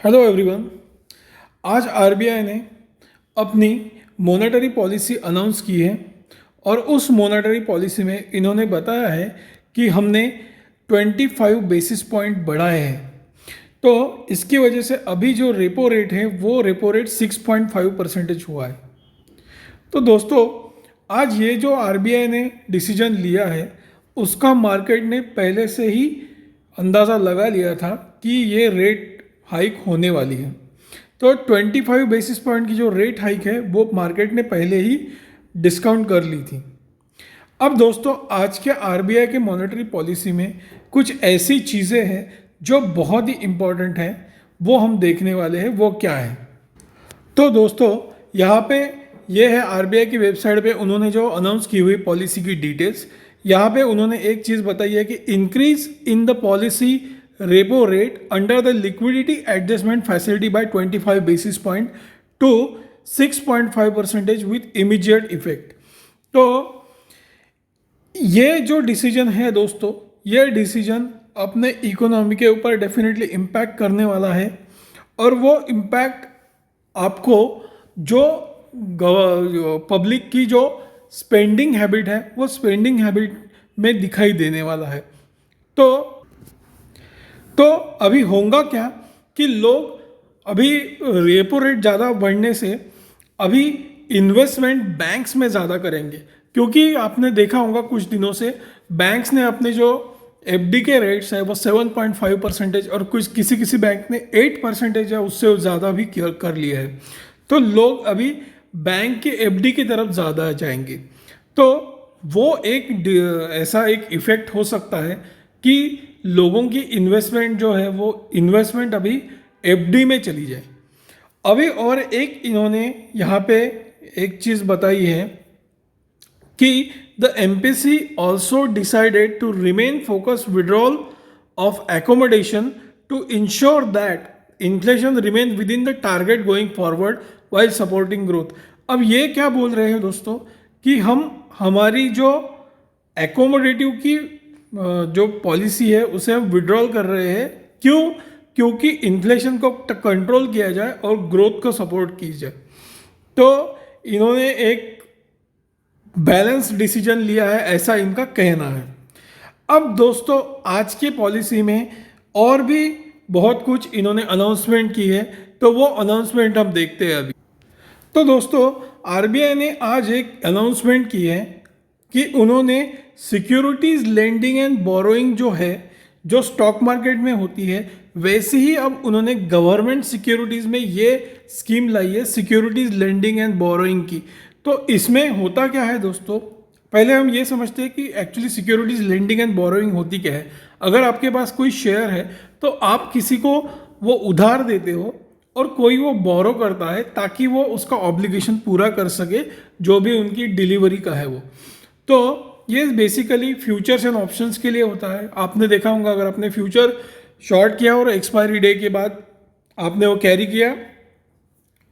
Hello everyone. आज RBI ने अपनी मॉनेटरी पॉलिसी अनाउंस की है और उस मॉनेटरी पॉलिसी में इन्होंने बताया है कि हमने 25 बेसिस पॉइंट बढ़ाए हैं। तो इसकी वजह से अभी जो रेपो रेट है वो रेपो रेट 6.5% हुआ है। तो दोस्तों, आज ये जो आरबीआई ने डिसीजन लिया है उसका मार्केट ने पहले से ही अंदाज़ा लगा लिया था कि ये रेट हाइक होने वाली है। तो 25 बेसिस पॉइंट की जो रेट हाइक है वो मार्केट ने पहले ही डिस्काउंट कर ली थी। अब दोस्तों, आज के आरबीआई के मॉनेटरी पॉलिसी में कुछ ऐसी चीज़ें हैं जो बहुत ही इम्पोर्टेंट हैं, वो हम देखने वाले हैं। वो क्या है? तो दोस्तों, यहाँ पे ये है आरबीआई की वेबसाइट पे उन्होंने जो अनाउंस की हुई पॉलिसी की डिटेल्स। यहाँ पे उन्होंने एक चीज़ बताई है कि increase in the policy repo rate under the liquidity adjustment facility by 25 basis point to 6.5% with immediate effect. तो ये जो डिसीजन है दोस्तों, ये डिसीजन अपने इकोनॉमी के ऊपर डेफिनेटली इम्पैक्ट करने वाला है और वो इम्पैक्ट आपको जो पब्लिक की जो स्पेंडिंग हैबिट है वो स्पेंडिंग हैबिट में दिखाई देने वाला है। तो तो अभी होगा क्या कि लोग अभी रेपो रेट ज़्यादा बढ़ने से अभी इन्वेस्टमेंट बैंक्स में ज़्यादा करेंगे, क्योंकि आपने देखा होगा कुछ दिनों से बैंक्स ने अपने जो एफडी के रेट्स है वो 7.5% और कुछ किसी किसी बैंक ने 8% या उससे ज़्यादा भी कर लिया है। तो लोग अभी बैंक के एफडी की तरफ ज़्यादा जाएंगे। तो वो एक ऐसा एक इफ़ेक्ट हो सकता है कि लोगों की इन्वेस्टमेंट जो है वो इन्वेस्टमेंट अभी एफडी में चली जाए। अभी और एक इन्होंने यहाँ पे एक चीज़ बताई है कि the MPC also decided to remain focus withdrawal of accommodation to ensure that inflation remain with in the target going forward while supporting growth. अब ये क्या बोल रहे हैं दोस्तों कि हम हमारी जो एकोमोडेटिव की जो पॉलिसी है उसे हम विड्रॉल कर रहे हैं। क्यों? क्योंकि इन्फ्लेशन को कंट्रोल किया जाए और ग्रोथ को सपोर्ट की जाए। तो इन्होंने एक बैलेंस डिसीजन लिया है, ऐसा इनका कहना है। अब दोस्तों, आज की पॉलिसी में और भी बहुत कुछ इन्होंने अनाउंसमेंट की है, तो वो अनाउंसमेंट हम देखते हैं अभी। तो दोस्तों, आरबीआई ने आज एक अनाउंसमेंट की है कि उन्होंने सिक्योरिटीज़ लेंडिंग एंड बोरोइंग जो है, जो स्टॉक मार्केट में होती है, वैसे ही अब उन्होंने गवर्नमेंट सिक्योरिटीज़ में ये स्कीम लाई है, सिक्योरिटीज़ लेंडिंग एंड बोरोइंग की। तो इसमें होता क्या है दोस्तों, पहले हम ये समझते हैं कि actually securities lending and borrowing होती क्या है। अगर आपके पास कोई शेयर है तो आप किसी को वो उधार देते हो और कोई वो बोरो करता है ताकि वो उसका ऑब्लिगेशन पूरा कर सके, जो भी उनकी डिलीवरी का है वो। तो ये बेसिकली फ्यूचर्स एंड ऑप्शंस के लिए होता है। आपने देखा होगा, अगर आपने फ्यूचर शॉर्ट किया और एक्सपायरी डे के बाद आपने वो कैरी किया,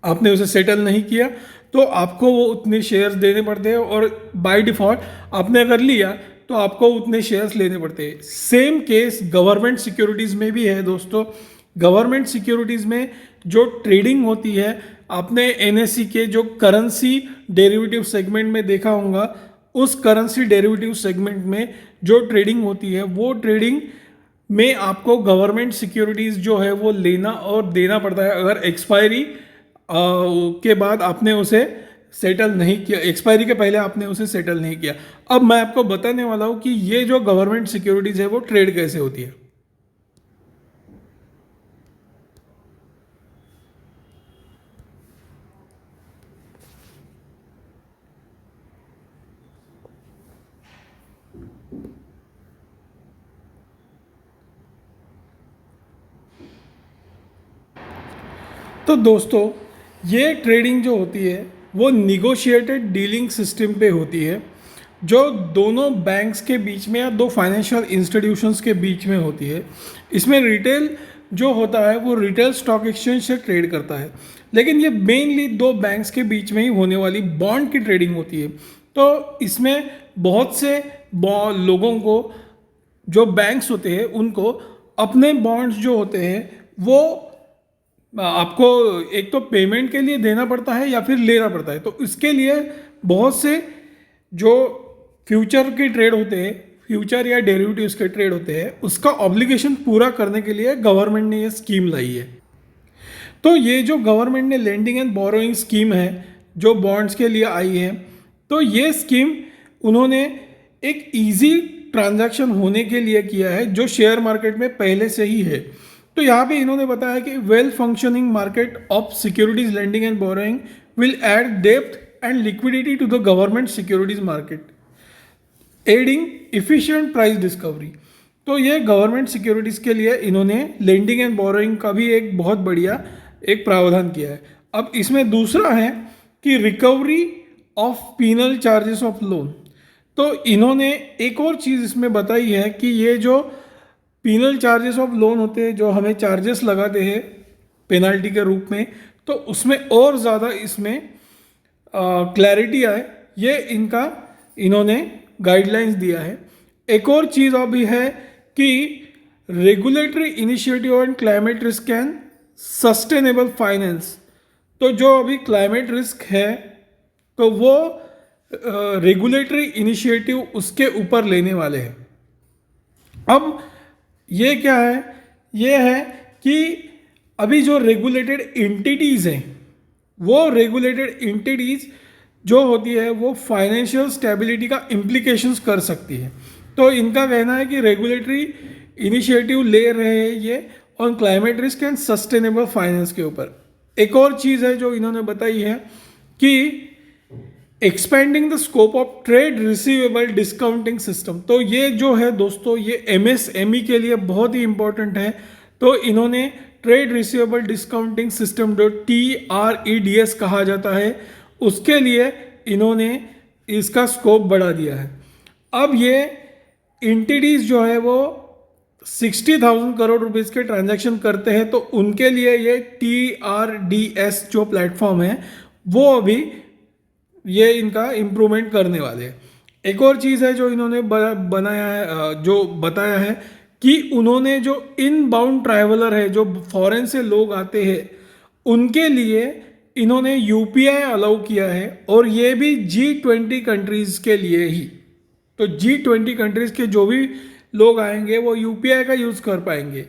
आपने उसे सेटल नहीं किया, तो आपको वो उतने शेयर्स देने पड़ते हैं और बाय डिफ़ॉल्ट आपने अगर लिया तो आपको उतने शेयर्स लेने पड़ते हैं। सेम केस गवर्नमेंट सिक्योरिटीज़ में भी है दोस्तों। गवर्नमेंट सिक्योरिटीज़ में जो ट्रेडिंग होती है, आपने एनएससी के जो करेंसी डेरिवेटिव सेगमेंट में देखा होगा, उस करेंसी डेरिवेटिव सेगमेंट में जो ट्रेडिंग होती है वो ट्रेडिंग में आपको गवर्नमेंट सिक्योरिटीज़ जो है वो लेना और देना पड़ता है अगर एक्सपायरी के बाद आपने उसे सेटल नहीं किया, एक्सपायरी के पहले आपने उसे सेटल नहीं किया। अब मैं आपको बताने वाला हूँ कि ये जो गवर्नमेंट सिक्योरिटीज़ है वो ट्रेड कैसे होती है। तो दोस्तों, ये ट्रेडिंग जो होती है वो निगोशिएटेड डीलिंग सिस्टम पे होती है, जो दोनों बैंक्स के बीच में या दो फाइनेंशियल इंस्टीट्यूशंस के बीच में होती है। इसमें रिटेल जो होता है वो रिटेल स्टॉक एक्सचेंज से ट्रेड करता है, लेकिन ये मेनली दो बैंक्स के बीच में ही होने वाली बॉन्ड की ट्रेडिंग होती है। तो इसमें बहुत से लोगों को, जो बैंक्स होते हैं उनको अपने बॉन्ड्स जो होते हैं वो आपको एक तो पेमेंट के लिए देना पड़ता है या फिर लेना पड़ता है। तो इसके लिए बहुत से जो फ्यूचर के ट्रेड होते हैं, फ्यूचर या डेरिवेटिव्स के ट्रेड होते हैं, उसका ऑब्लिगेशन पूरा करने के लिए गवर्नमेंट ने ये स्कीम लाई है। तो ये जो गवर्नमेंट ने लेंडिंग एंड बोरोइंग स्कीम है जो बॉन्ड्स के लिए आई है, तो ये स्कीम उन्होंने एक इजी ट्रांजैक्शन होने के लिए किया है जो शेयर मार्केट में पहले से ही है। तो यहाँ पे इन्होंने बताया कि well functioning market of securities lending and borrowing will add depth and liquidity to the government securities market aiding efficient price discovery. तो ये गवर्नमेंट सिक्योरिटीज़ के लिए इन्होंने लेंडिंग एंड बोरोइंग का भी एक बहुत बढ़िया एक प्रावधान किया है। अब इसमें दूसरा है कि recovery of penal charges of loan. तो इन्होंने एक और चीज़ इसमें बताई है कि ये जो पीनल चार्जेस ऑफ लोन होते हैं, जो हमें चार्जेस लगाते हैं पेनाल्टी के रूप में, तो उसमें और ज़्यादा इसमें क्लैरिटी आए, ये इनका इन्होंने गाइडलाइंस दिया है। एक और चीज़ अभी है कि regulatory initiative on climate risk and sustainable finance. तो जो अभी क्लाइमेट रिस्क है तो वो रेगुलेटरी इनिशिएटिव उसके ऊपर लेने वाले हैं। अब ये क्या है, ये है कि अभी जो रेगुलेटेड एंटिटीज़ हैं, वो रेगुलेटेड एंटिटीज़ जो होती है वो फाइनेंशियल स्टेबिलिटी का इम्प्लीकेशंस कर सकती है। तो इनका कहना है कि रेगुलेटरी इनिशिएटिव ले रहे हैं ये on climate risk and sustainable finance के ऊपर। एक और चीज़ है जो इन्होंने बताई है कि expanding the scope of trade receivable discounting system. तो ये जो है दोस्तों, ये एमएसएमई के लिए बहुत ही इंपॉर्टेंट है। तो इन्होंने ट्रेड रिसीवेबल डिस्काउंटिंग सिस्टम जो TREDS कहा जाता है, उसके लिए इन्होंने इसका स्कोप बढ़ा दिया है। अब ये एंटिटीज जो है वो 60,000 करोड़ रुपीस के ट्रांजैक्शन करते हैं, तो उनके लिए ये TRDS जो प्लेटफॉर्म है वो अभी ये इनका इम्प्रूवमेंट करने वाले हैं। एक और चीज़ है जो इन्होंने बनाया है, जो बताया है कि उन्होंने जो इनबाउंड ट्रैवलर है, जो फॉरेन से लोग आते हैं, उनके लिए इन्होंने UPI अलाउ किया है, और ये भी G20 कंट्रीज़ के लिए ही। तो G20 कंट्रीज़ के जो भी लोग आएंगे वो UPI का यूज़ कर पाएंगे,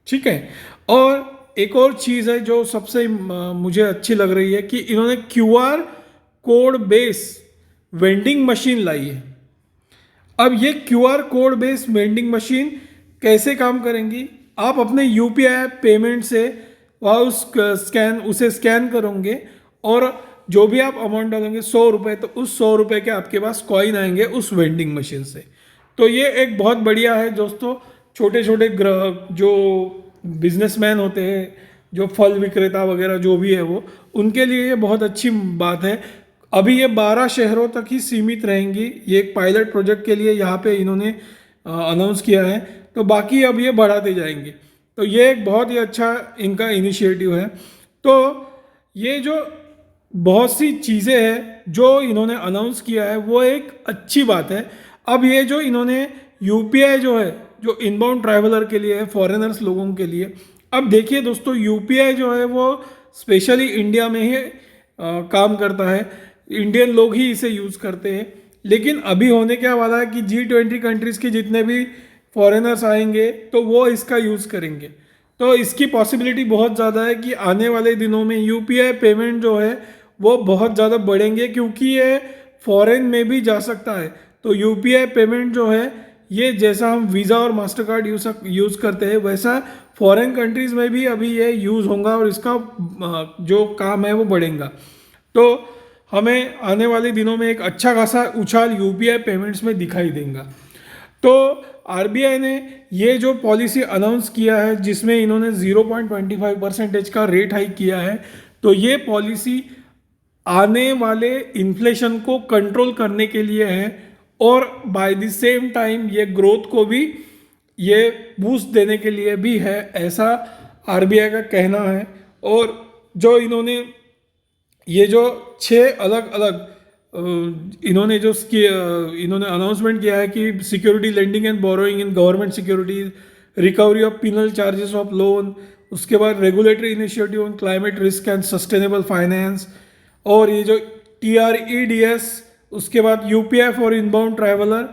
ठीक है। और एक और चीज़ है जो सबसे मुझे अच्छी लग रही है कि इन्होंने QR code base vending machine लाई है। अब ये QR code base vending machine कैसे काम करेंगी, आप अपने UPI पेमेंट से वहाँ उसे स्कैन करोगे और जो भी आप अमाउंट डालेंगे 100 रुपये, तो उस 100 रुपये के आपके पास कॉइन आएंगे उस वेंडिंग मशीन से। तो ये एक बहुत बढ़िया है दोस्तों। छोटे छोटे जो बिजनेसमैन होते हैं, जो फल विक्रेता वगैरह जो भी है वो, उनके लिए ये बहुत अच्छी बात है। अभी ये 12 शहरों तक ही सीमित रहेंगी। ये एक पायलट प्रोजेक्ट के लिए यहाँ पे इन्होंने अनाउंस किया है, तो बाकी अब ये बढ़ाते जाएंगे। तो ये एक बहुत ही अच्छा इनका इनिशिएटिव है। तो ये जो बहुत सी चीज़ें हैं जो इन्होंने अनाउंस किया है वो एक अच्छी बात है। अब ये जो इन्होंने UPI जो है, जो इनबाउंड ट्रैवलर के लिए है, फॉरेनर्स लोगों के लिए, अब देखिए दोस्तों, UPI जो है वो स्पेशली इंडिया में ही काम करता है, इंडियन लोग ही इसे यूज़ करते हैं। लेकिन अभी होने क्या वाला है कि G20 कंट्रीज़ के जितने भी फॉरेनर्स आएंगे तो वो इसका यूज़ करेंगे। तो इसकी पॉसिबिलिटी बहुत ज़्यादा है कि आने वाले दिनों में UPI पेमेंट जो है वो बहुत ज़्यादा बढ़ेंगे, क्योंकि ये फॉरेन में भी जा सकता है। तो UPI पेमेंट जो है, ये जैसा हम वीज़ा और मास्टर कार्ड यूज़ करते हैं, वैसा फॉरेन कंट्रीज़ में भी अभी ये यूज़ होगा और इसका जो काम है वो बढ़ेगा। तो हमें आने वाले दिनों में एक अच्छा खासा उछाल UPI पेमेंट्स में दिखाई देगा। तो RBI ने ये जो पॉलिसी अनाउंस किया है, जिसमें इन्होंने 0.25% का रेट हाइक किया है, तो ये पॉलिसी आने वाले इन्फ्लेशन को कंट्रोल करने के लिए है, और बाय द सेम टाइम ये ग्रोथ को भी ये बूस्ट देने के लिए भी है, ऐसा RBI का कहना है। और जो इन्होंने ये जो 6 अलग अलग इन्होंने इन्होंने अनाउंसमेंट किया है कि security lending and borrowing in government securities, recovery of penal charges of loan, उसके बाद regulatory initiative on climate risk and sustainable finance, और ये जो TREDS, उसके बाद UPI फॉर इनबाउंड ट्रैवलर,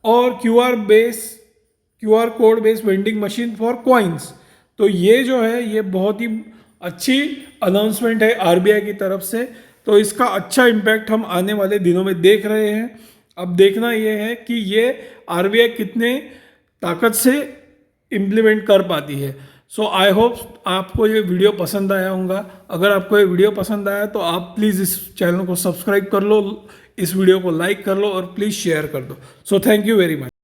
और QR code based vending machine for coins. तो ये जो है ये बहुत ही अच्छी अनाउंसमेंट है RBI की तरफ से। तो इसका अच्छा इम्पैक्ट हम आने वाले दिनों में देख रहे हैं। अब देखना ये है कि ये RBI कितने ताकत से इम्प्लीमेंट कर पाती है। सो आई होप आपको ये वीडियो पसंद आया होगा। अगर आपको ये वीडियो पसंद आया तो आप प्लीज़ इस चैनल को सब्सक्राइब कर लो, इस वीडियो को लाइक कर लो और प्लीज़ शेयर कर दो। So thank you very much.